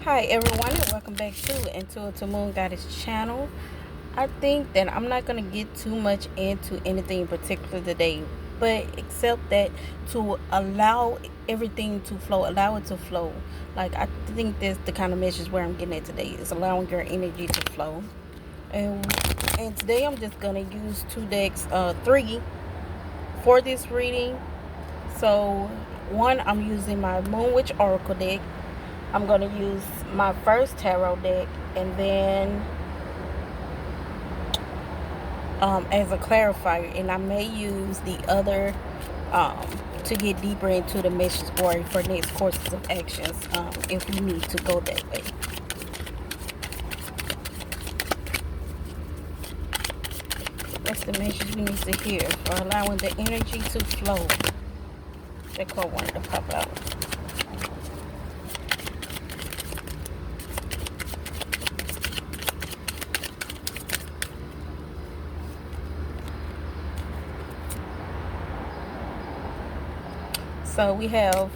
Hi everyone, and welcome back to Intuitive-da-MoonGoddess channel. I think that I'm not going to get too much into anything in particular today, but except that to allow everything to flow, allow it to flow. Like, I think that's the kind of message where I'm getting at today, is allowing your energy to flow. And, and today I'm just going to use two decks, three, for this reading. So, one, I'm using my Moon Witch Oracle deck. I'm going to use my first tarot deck, and then as a clarifier, and I may use the other to get deeper into the message or for next courses of actions if we need to go that way. What's the message we need to hear for allowing the energy to flow? That card wanted to pop out. So we have,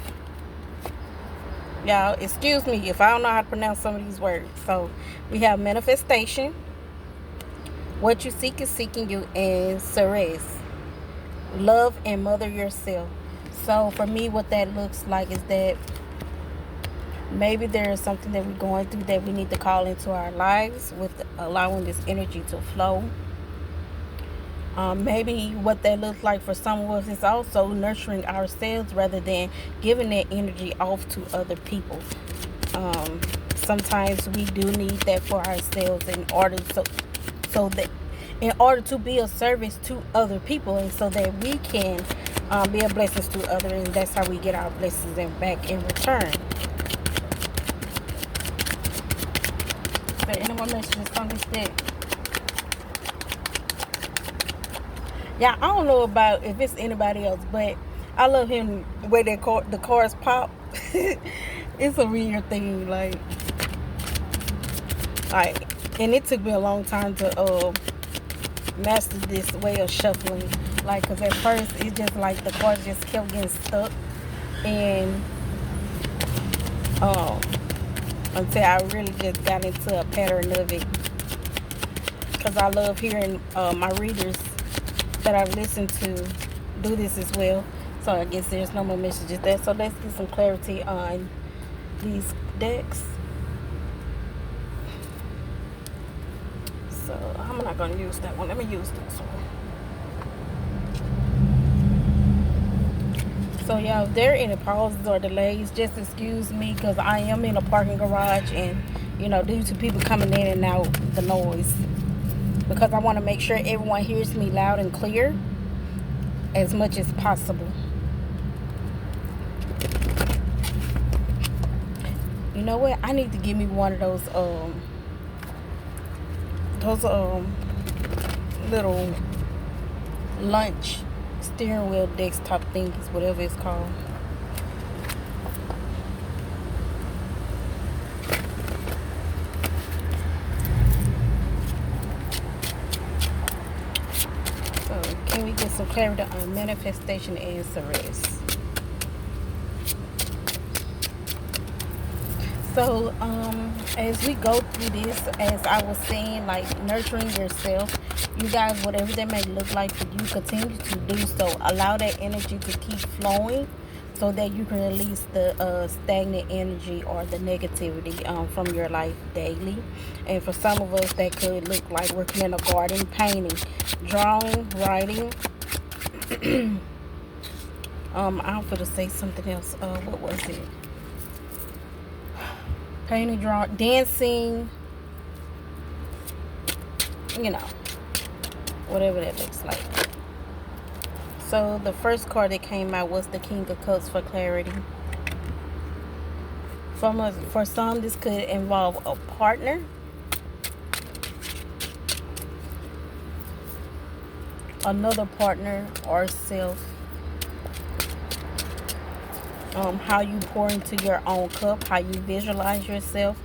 y'all, excuse me if I don't know how to pronounce some of these words. So we have manifestation, what you seek is seeking you, and Ceres, love and mother yourself. So for me, what that looks like is that maybe there is something that we're going through that we need to call into our lives with allowing this energy to flow. Maybe what that looks like for some of us is also nurturing ourselves rather than giving that energy off to other people. Sometimes we do need that for ourselves in order to be a service to other people, and so that we can be a blessing to others, and that's how we get our blessings back in return. Is there any more messages on this deck? Yeah, I don't know about if it's anybody else, but I love him the way the cars pop. It's a weird thing, like, and it took me a long time to master this way of shuffling. Like, because at first it's just like the cards just kept getting stuck, and until I really just got into a pattern of it. Because I love hearing my readers that I've listened to do this as well. So I guess there's no more messages there. So let's get some clarity on these decks. So I'm not going to use that one. Let me use this one. So y'all, if there are any pauses or delays, just excuse me, because I am in a parking garage, and due to people coming in and out, the noise, because I want to make sure everyone hears me loud and clear as much as possible. You know what? I need to give me one of those little lunch steering wheel desktop things, whatever it's called. So can we get some clarity on manifestation and Ceres? So as we go through this, as I was saying, like, nurturing yourself, you guys, whatever that may look like for you, continue to do so. Allow that energy to keep flowing so that you can release the stagnant energy or the negativity from your life daily. And for some of us, that could look like working in a garden, painting, drawing, writing. I'm going to say something else. What was it? Painting, drawing, dancing, whatever that looks like. So the first card that came out was the King of Cups for clarity. For some, this could involve a partner, another partner, or self. How you pour into your own cup, how you visualize yourself,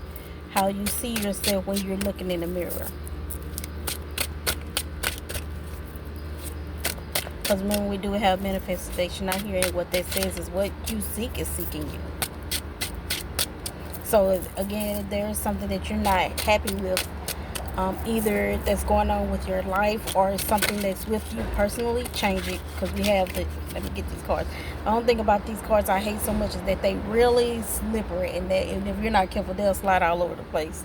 how you see yourself when you're looking in the mirror. Because remember, we do have manifestation out here, and what that says is what you seek is seeking you. So again, if there is something that you're not happy with, either that's going on with your life or something that's with you personally, change it. Because we have the, let me get these cards. The only thing about these cards I hate so much is that they really slippery, and that, and if you're not careful, they'll slide all over the place.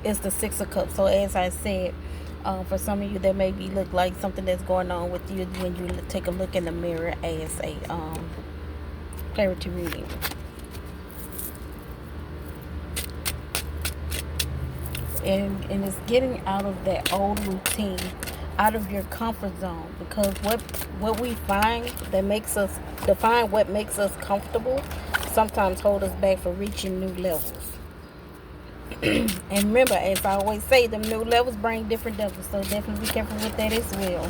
It's the Six of Cups. So as I said, for some of you, that may be look like something that's going on with you when you take a look in the mirror as a clarity reading. And it's getting out of that old routine, out of your comfort zone, because what we find that makes us define what makes us comfortable sometimes hold us back from reaching new levels. And remember, as I always say, them new levels bring different devils, so definitely be careful with that as well.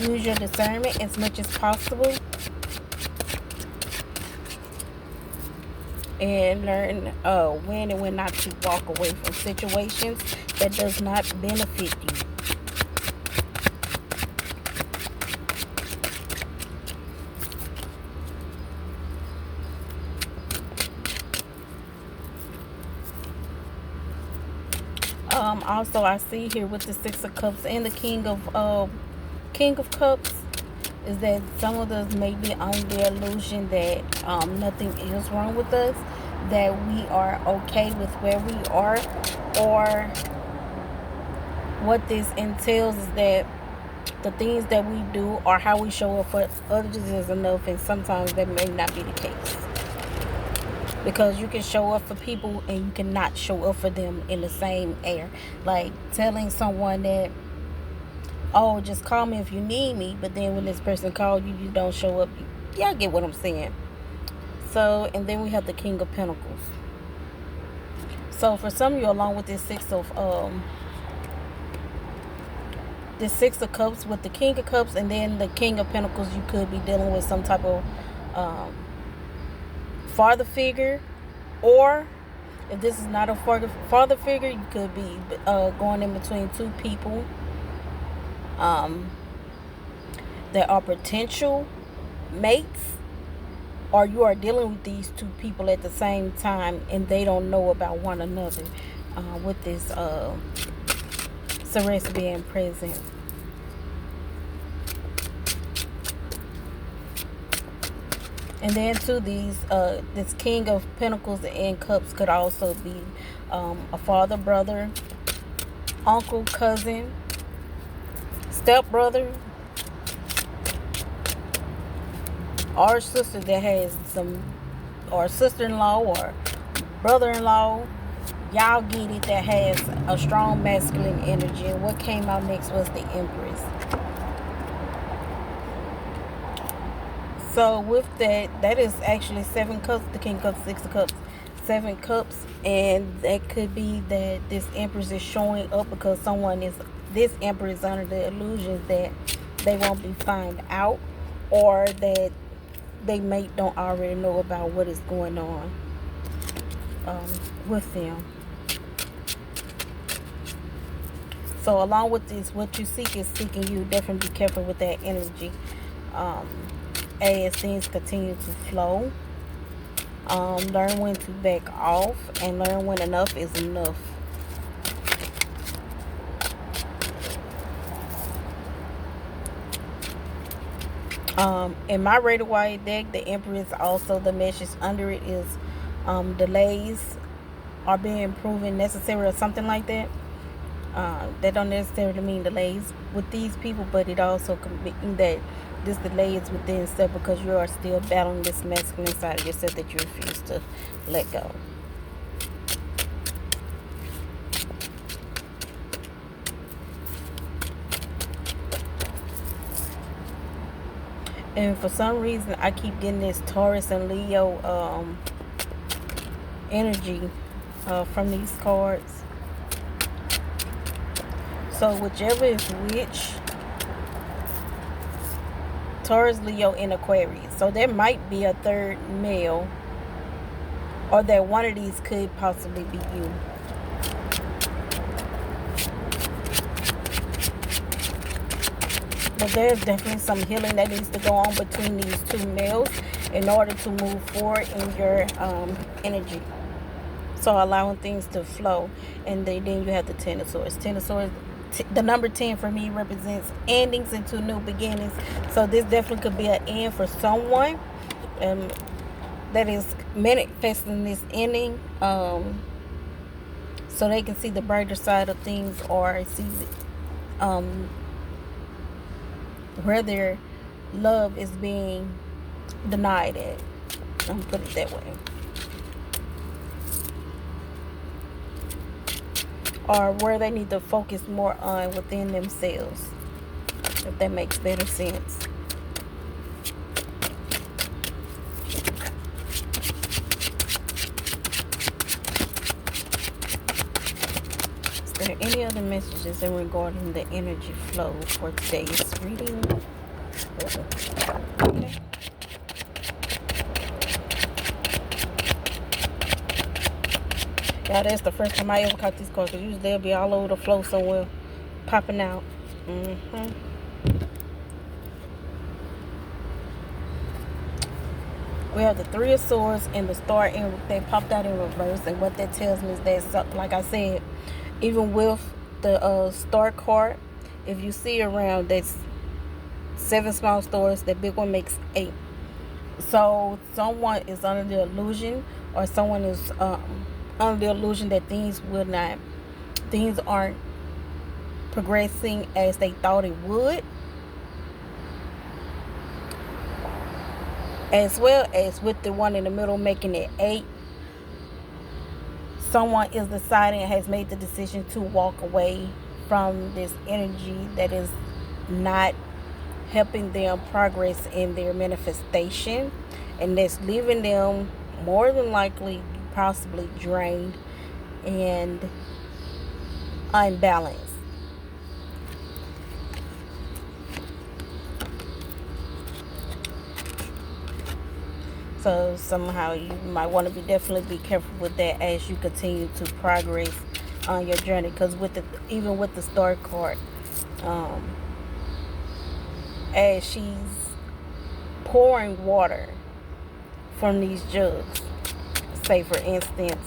Use your discernment as much as possible, and learn when and when not to walk away from situations that does not benefit you. Also, I see here with the Six of Cups and the King of Cups is that some of us may be on the illusion that nothing is wrong with us, that we are okay with where we are, or what this entails is that the things that we do or how we show up for others is enough, and sometimes that may not be the case. Because you can show up for people and you cannot show up for them in the same air. Like telling someone that, oh, just call me if you need me, but then when this person calls you, you don't show up. Y'all get what I'm saying. So, and then we have the King of Pentacles. So for some of you, along with this Six of Cups with the King of Cups and then the King of Pentacles, you could be dealing with some type of father figure, or if this is not a father figure, you could be going in between two people that are potential mates, or you are dealing with these two people at the same time and they don't know about one another, with this Ceres being present. And then to these, this King of Pentacles and Cups could also be a father, brother, uncle, cousin, stepbrother, or sister that has some, or sister-in-law or brother-in-law. Y'all get it, that has a strong masculine energy. And what came out next was the Empress. So with that, that is actually 7 cups, the King of Cups, 6 of Cups, 7 cups, and that could be that this Empress is showing up because this Empress is under the illusion that they won't be found out, or that they don't already know about what is going on with them. So along with this, what you seek is seeking you. Definitely be careful with that energy. As things continue to flow, learn when to back off and learn when enough is enough. In my Rider Waite deck, the Emperor is also, the message under it is delays are being proven necessary or something like that. That don't necessarily mean delays with these people, but it also can mean that this delay is within self because you are still battling this masculine side of yourself that you refuse to let go. And for some reason, I keep getting this Taurus and Leo energy from these cards. So whichever is which, Taurus, Leo, and Aquarius. So there might be a third male, or that one of these could possibly be you. But there's definitely some healing that needs to go on between these two males in order to move forward in your energy. So allowing things to flow. And then you have the Ten of Swords. Ten of Swords, the number 10 for me represents endings into new beginnings. So this definitely could be an end for someone that is manifesting this ending, so they can see the brighter side of things, or see where their love is being denied at. I'm gonna put it that way. Or where they need to focus more on within themselves, if that makes better sense. Is there any other messages in regarding the energy flow for today's reading? Okay. Yeah, that's the first time I ever caught these cards. Usually they'll be all over the floor somewhere, popping out. We have the Three of Swords and the Star, and they popped out in reverse. And what that tells me is that, like I said, even with the Star card, if you see around, that's 7 small stars. That big one makes 8. So someone is under the illusion, or someone is under the illusion that things aren't progressing as they thought it would. As well as with the one in the middle making it 8, someone is deciding, has made the decision to walk away from this energy that is not helping them progress in their manifestation, and that's leaving them more than likely possibly drained and unbalanced. So somehow you might want to definitely be careful with that as you continue to progress on your journey. Because even with the Star card, as she's pouring water from these jugs, say for instance,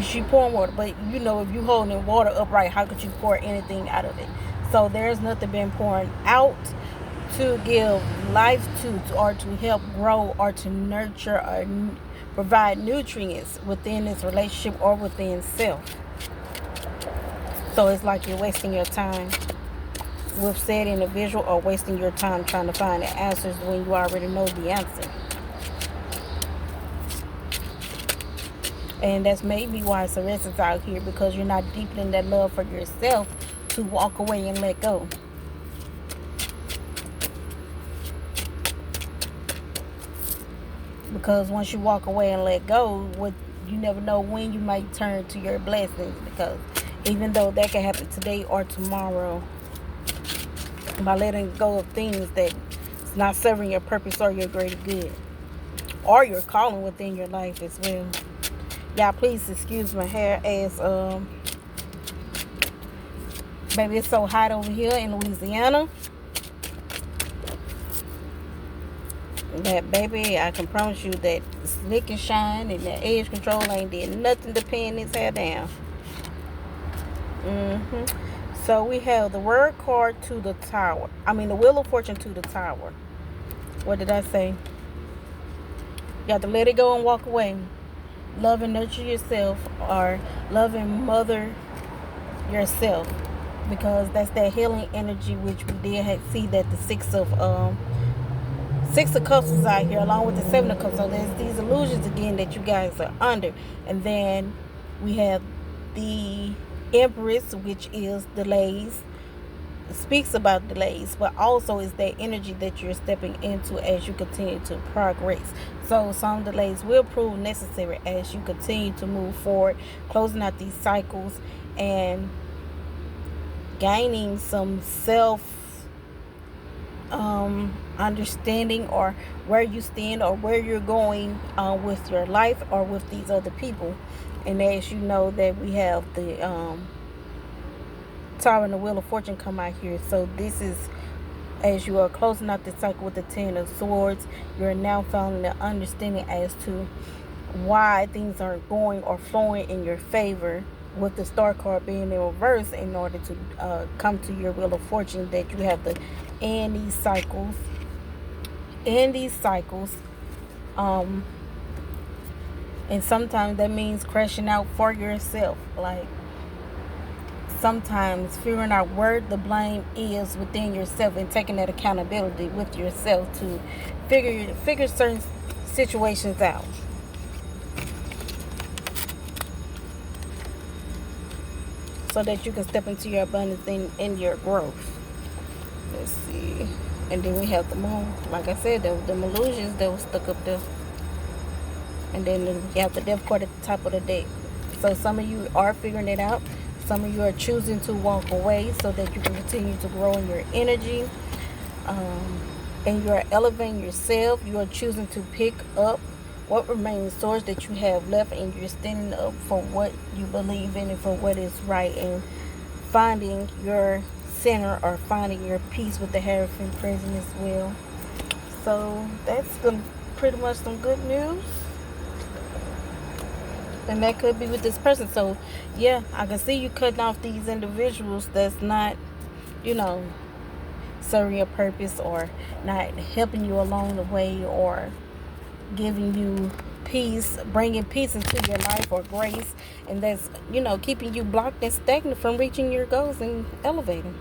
she pouring water, but if you holding water upright, how could you pour anything out of it? So there's nothing been pouring out to give life to, or to help grow, or to nurture, or provide nutrients within this relationship or within self. So it's like you're wasting your time with said individual, or wasting your time trying to find the answers when you already know the answer. And that's maybe why Ceres is out here, because you're not deepening that love for yourself to walk away and let go. Because once you walk away and let go, you never know when you might turn to your blessings. Because even though that can happen today or tomorrow, by letting go of things that is not serving your purpose or your greater good, or your calling within your life as well. Y'all, please excuse my hair, as baby, it's so hot over here in Louisiana that, baby, I can promise you that Slick and Shine and that edge control ain't did nothing to pin this hair down. So we have the Word card to the Tower. The Wheel of Fortune to the Tower. What did I say? You have to let it go and walk away. Love and nurture yourself, or love and mother yourself, because that's that healing energy, which we did see that the Six of Cups is out here, along with the Seven of Cups. So there's these illusions again that you guys are under. And then we have the Empress, which is delays, speaks about delays, but also is that energy that you're stepping into as you continue to progress. So some delays will prove necessary as you continue to move forward, closing out these cycles and gaining some self understanding, or where you stand, or where you're going with your life, or with these other people. And as you know, that we have the Tower and the Wheel of Fortune come out here. So this is As you are closing out the cycle with the Ten of Swords, you are now finding the understanding as to why things aren't going or flowing in your favor, with the Star card being in reverse, in order to come to your wheel of fortune, that you have to end these cycles. And sometimes that means crashing out for yourself. Like, sometimes figuring out where the blame is within yourself and taking that accountability with yourself to figure certain situations out. So that you can step into your abundance and your growth. Let's see. And then we have the moon. Like I said, the illusions that was stuck up there. And then you have the death card at the top of the deck. So some of you are figuring it out. Some of you are choosing to walk away so that you can continue to grow in your energy. And you are elevating yourself. You are choosing to pick up what remaining source that you have left, and you're standing up for what you believe in and for what is right, and finding your center or finding your peace with the Hierophant present as well. So that's pretty much some good news. And that could be with this person. So yeah, I can see you cutting off these individuals that's not, serving your purpose, or not helping you along the way, or giving you peace, bringing peace into your life, or grace, and that's, keeping you blocked and stagnant from reaching your goals and elevating.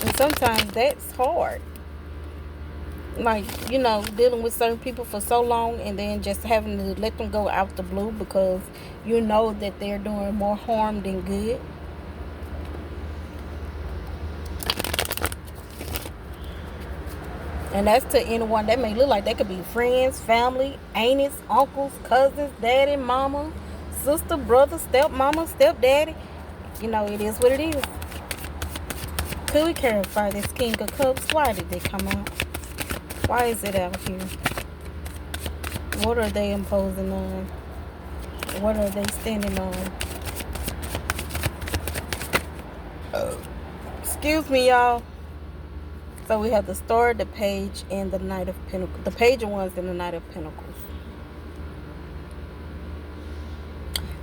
And sometimes that's hard. Like, dealing with certain people for so long, and then just having to let them go out the blue because you know that they're doing more harm than good. And that's to anyone that may look like. They could be friends, family, aunts, uncles, cousins, daddy, mama, sister, brother, stepmama, stepdaddy. It is what it is. Could we clarify this King of Cups? Why did they come out? Why is it out here? What are they imposing on? What are they standing on? Excuse me, y'all. So we have the Star, the Page, and the Knight of Pentacles. The Page of Wands and the Knight of Pentacles.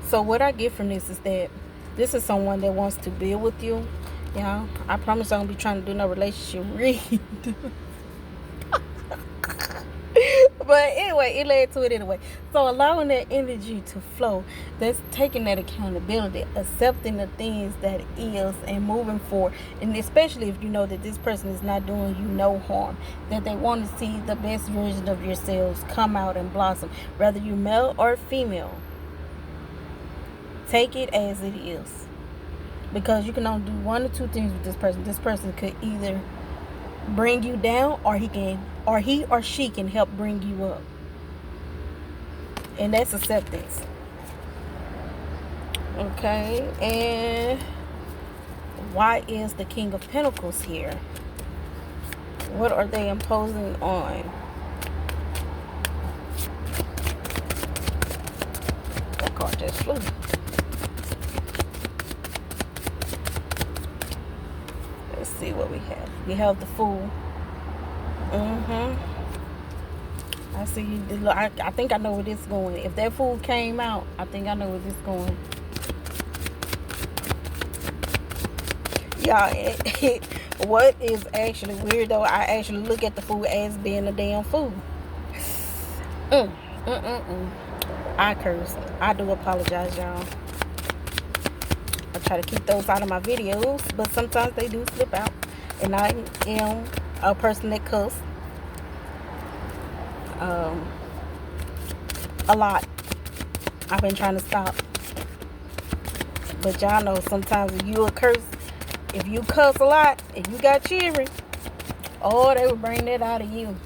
So what I get from this is that this is someone that wants to build with you. Y'all, I promise I won't be trying to do no relationship read. But anyway, it led to it anyway. So allowing that energy to flow, that's taking that accountability, accepting the things that is, and moving forward. And especially if you know that this person is not doing you no harm, that they want to see the best version of yourselves come out and blossom, whether you male or female. Take it as it is, because you can only do one or two things with this person. This person could either bring you down, or he or she can help bring you up. And that's acceptance. Okay, and why is the King of Pentacles here? What are they imposing on? That card just flew. Let's see what we have. We have the Fool. I see you. I think I know where this is going. If that Fool came out, I think I know where this is going. Yeah, what is actually weird though, I actually look at the Fool as being a damn fool. I curse. I do apologize, y'all. I try to keep those out of my videos, but sometimes they do slip out. And I am a person that cuss a lot. I've been trying to stop, but y'all know sometimes if you cuss a lot, if you got children, oh, they will bring that out of you,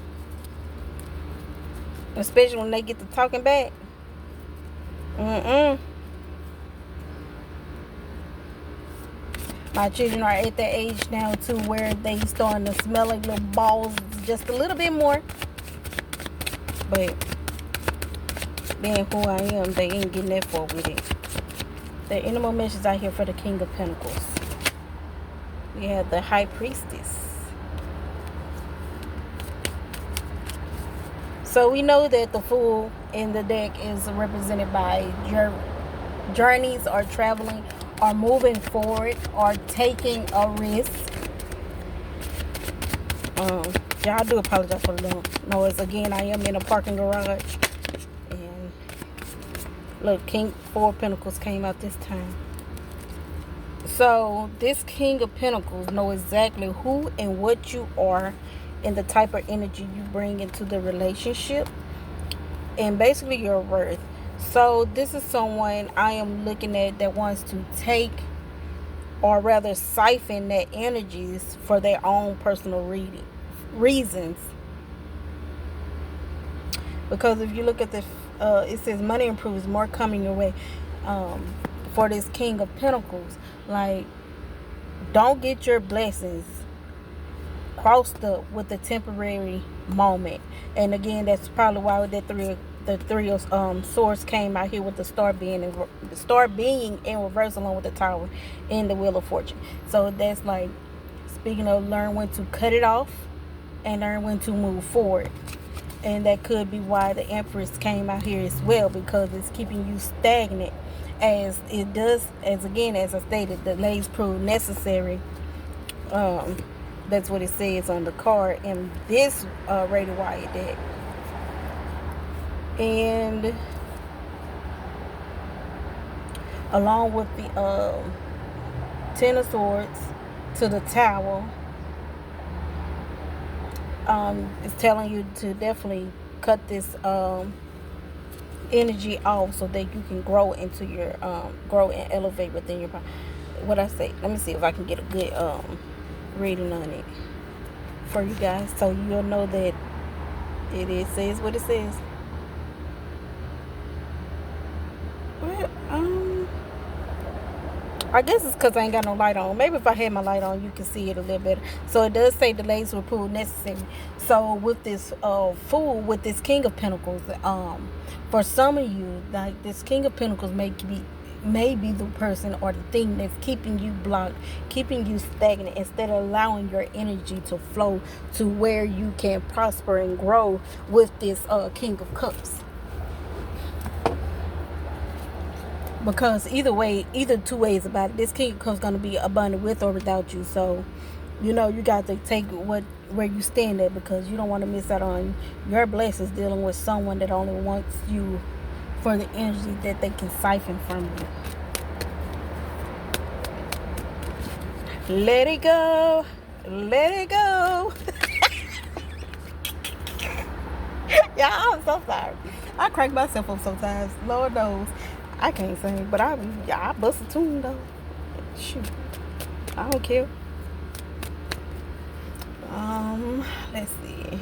especially when they get to talking back. My children are at that age now too where they starting to smell like little balls just a little bit more. But being who I am, they ain't getting that far with it. There are any more messages out here for the King of Pentacles. We have the High Priestess. So we know that the Fool in the deck is represented by journeys or traveling or moving forward or taking a risk. Yeah, I do apologize for the noise. Again, I am in a parking garage. And look, King 4 of Pentacles came out this time. So this King of Pentacles know exactly who and what you are and the type of energy you bring into the relationship and basically your worth. So this is someone I am looking at that wants to take or rather siphon that energies for their own personal reasons. Because if you look at the it says money improves, more coming your way. For this King of Pentacles, like, don't get your blessings crossed up with a temporary moment. And again, that's probably why the three of swords came out here with the star being in reverse along with the Tower and the Wheel of Fortune. So that's like speaking of, learn when to cut it off and learn when to move forward. And that could be why the Empress came out here as well, because it's keeping you stagnant, as it does, as I stated, delays prove necessary. That's what it says on the card in this Radiant Wire deck. And along with the Ten of Swords to the Tower, it's telling you to definitely cut this energy off so that you can grow into your grow and elevate within your body. What I say, let me see if I can get a good reading on it for you guys, so you'll know that it says what it says. Well, I guess it's because I ain't got no light on. Maybe if I had my light on, you can see it a little better. So it does say delays will prove necessary. So with this Fool, with this King of Pentacles, for some of you, like, this King of Pentacles may be the person or the thing that's keeping you blocked, keeping you stagnant, instead of allowing your energy to flow to where you can prosper and grow with this King of Cups. Because either two ways about it, this King of Cups is going to be abundant with or without you. So, you got to take where you stand at, because you don't want to miss out on your blessings dealing with someone that only wants you for the energy that they can siphon from you. Let it go. Let it go. Yeah, I'm so sorry. I crank myself up sometimes. Lord knows. I can't sing, but I bust a tune though. Shoot, I don't care. Let's see.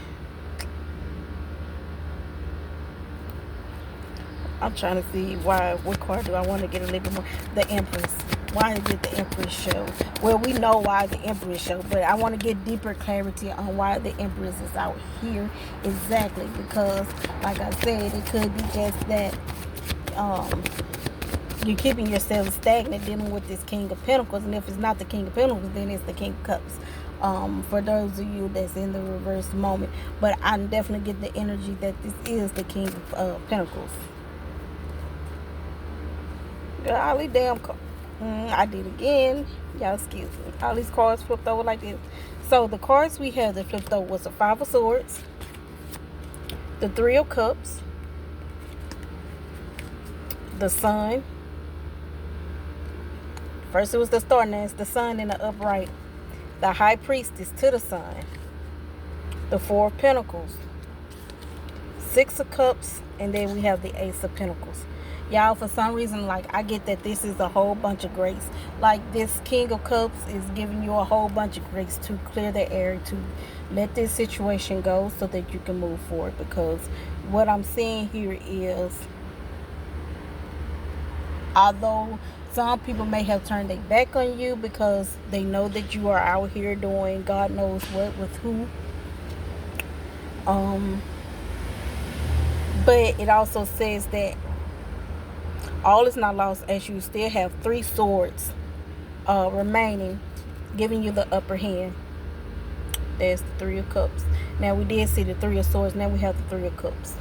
I'm trying to see what card do I want to get a little bit more. The Empress. Why did the Empress show? Well, we know why the Empress show, but I want to get deeper clarity on why the Empress is out here exactly, because, like I said, it could be just that you're keeping yourself stagnant dealing with this King of Pentacles. And if it's not the King of Pentacles, then it's the King of Cups, for those of you that's in the reverse moment. But I definitely get the energy that this is the King of Pentacles. Golly damn, I did again, y'all excuse me. All these cards flipped over like this. So the cards we had that flipped over was the Five of Swords, the Three of Cups, the Sun. First it was the Star, now it's the Sun in the upright, the High Priestess to the Sun, the Four of Pentacles, Six of Cups, and then we have the Ace of Pentacles. Y'all, for some reason, like, I get that this is a whole bunch of grace. Like, this King of Cups is giving you a whole bunch of grace to clear the air, to let this situation go so that you can move forward. Because what I'm seeing here is, although some people may have turned their back on you because they know that you are out here doing God knows what with who, but it also says that all is not lost, as you still have three swords remaining giving you the upper hand. There's the Three of Cups. Now we did see the Three of Swords. Now we have the Three of Cups.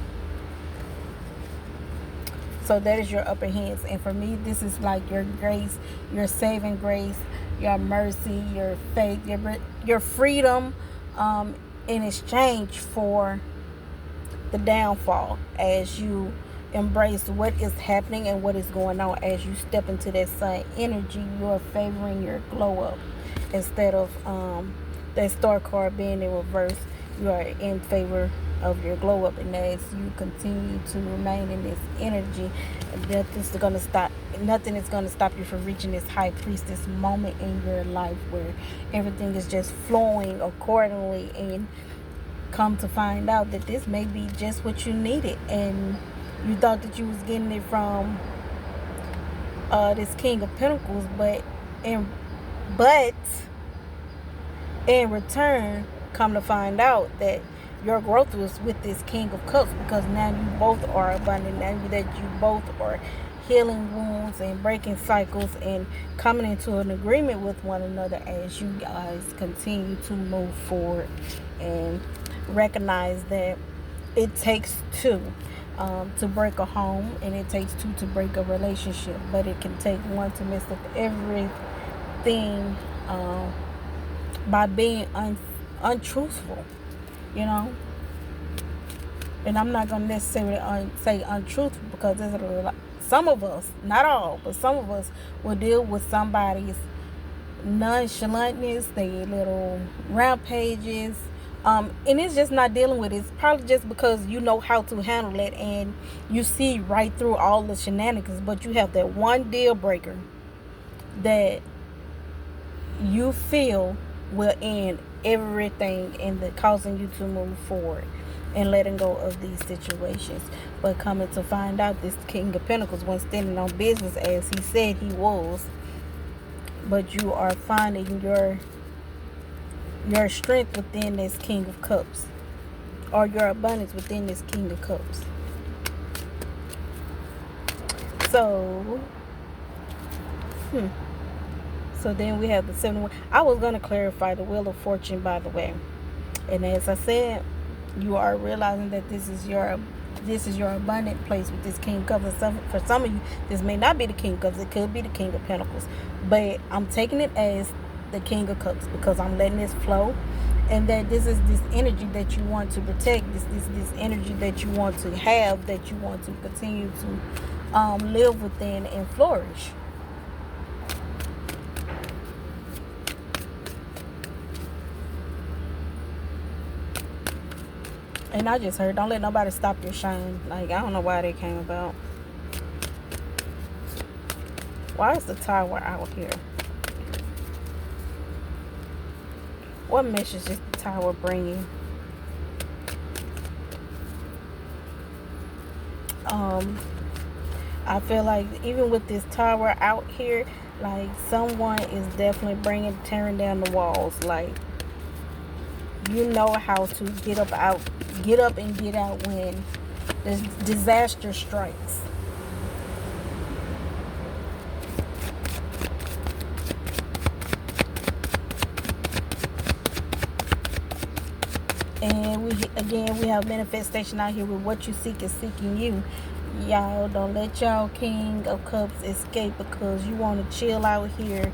So that is your upper hands. And for me, this is like your grace, your saving grace, your mercy, your faith, your freedom, in exchange for the downfall, as you embrace what is happening and what is going on. As you step into that sun energy, you are favoring your glow up instead of that star card being in reverse. You are in favor of your glow up, and as you continue to remain in this energy, nothing is going to stop you from reaching this high priestess moment in your life where everything is just flowing accordingly. And come to find out that this may be just what you needed, and you thought that you was getting it from this King of Pentacles, but in return, come to find out that your growth was with this King of Cups, because now you both are abundant. Now that you both are healing wounds and breaking cycles and coming into an agreement with one another as you guys continue to move forward and recognize that it takes two to break a home, and it takes two to break a relationship, but it can take one to mess up everything by being untruthful, you know. And I'm not gonna necessarily say untruthful, because there's some of us, not all, but some of us will deal with somebody's nonchalantness, their little rampages, and it's just not dealing with it. It's probably just because you know how to handle it and you see right through all the shenanigans, but you have that one deal breaker that you feel will end everything and causing you to move forward and letting go of these situations. But coming to find out, this King of Pentacles wasn't standing on business as he said he was, but you are finding your strength within this King of Cups, or your abundance within this King of Cups. So so then we have the 7. I was going to clarify the Wheel of Fortune, by the way. And as I said, you are realizing that this is your abundant place with this King of Cups. For some of you, this may not be the King of Cups. It could be the King of Pentacles. But I'm taking it as the King of Cups because I'm letting this flow. And that this is this energy that you want to protect. This energy that you want to have, that you want to continue to live within and flourish. And I just heard, don't let nobody stop your shine. Like, I don't know why that came about. Why is the Tower out here? What message is the Tower bringing? I feel like even with this Tower out here, like someone is definitely tearing down the walls. Like, you know how to get up and get out when this disaster strikes. And we have manifestation out here with what you seek is seeking you. Y'all don't let y'all King of Cups escape, because you want to chill out here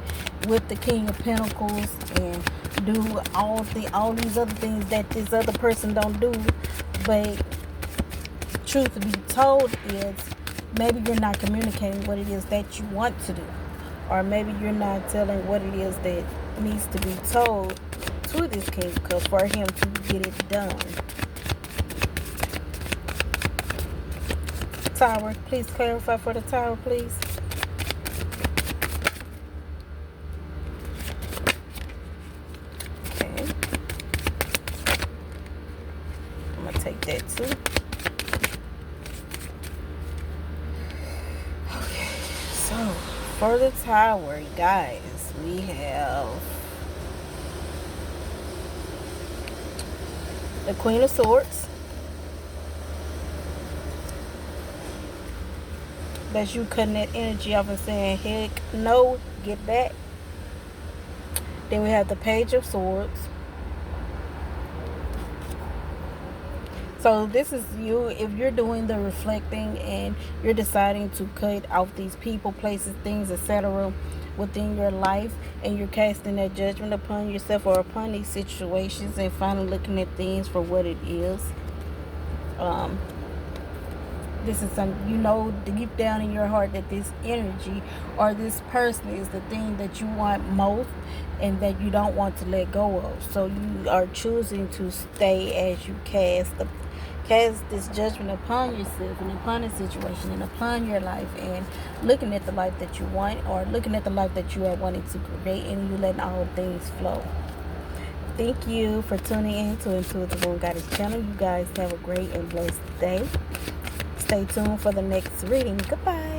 with the King of Pentacles and do all these other things that this other person don't do. But truth be told is, maybe you're not communicating what it is that you want to do, or maybe you're not telling what it is that needs to be told to this King of Cups for him to get it done. Tower, please clarify for the Tower, please. Okay. I'm going to take that too. Okay, so for the Tower, guys, we have the Queen of Swords. That's you cutting that energy off and saying, heck no, get back. Then we have the Page of Swords. So this is you, if you're doing the reflecting and you're deciding to cut off these people, places, things, etc. within your life, and you're casting that judgment upon yourself or upon these situations and finally looking at things for what it is. This is something, you know, deep down in your heart that this energy or this person is the thing that you want most and that you don't want to let go of. So you are choosing to stay as you cast this judgment upon yourself and upon the situation and upon your life, and looking at the life that you want or looking at the life that you are wanting to create, and you letting all things flow. Thank you for tuning in to Intuitive-da-MoonGoddess channel. You guys have a great and blessed day. Stay tuned for the next reading. Goodbye.